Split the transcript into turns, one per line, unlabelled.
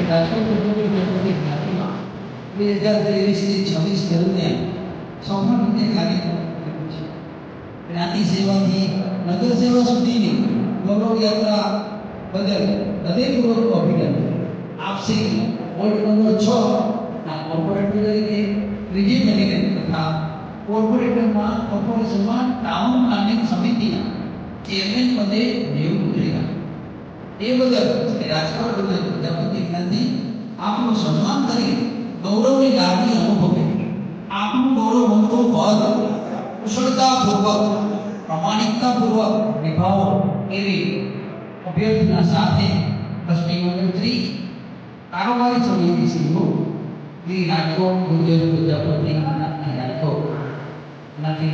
રાજકોટ કુટુંબી પ્રતિનિધિ જ્ઞાતિમાં 2023 થી 26 દરમિયાન સફળ રીતે કાર્ય કર્યું છે. જ્ઞાતિ સેવાથી નગર સેવા સુધીની ગૌરવ યાત્રા બદલ હૃદયપૂર્વક અભિનંદન. આપસી વોર્ડ નંબર 6 ના કોર્પોરેટર તરીકે ત્રીજી મેનેજર તથા કોર્પોરેટરમાં કોર્પોરેશનમાં ટાઉન પ્લાનિંગ સમિતિના ચેરમેન પદે નિયુક્ત થયા. એ બદલ રાજકોટ પ્રજાપતિ જ્ઞાતિ આપનું સન્માન કરી ગૌરવની લાગણી અનુભવે. આપનું ગૌરવવંતું પદ કુશળતાપૂર્વક પ્રામાણિકતાપૂર્વક નિભાવો એવી અભ્યર્થના સાથે ટ્રસ્ટી મંડળ કારોબારી સમિતિ સીઓ શ્રી રાજકોટ ગુજરાત પ્રજાપતિ જ્ઞાતિ રાજકોટ નથી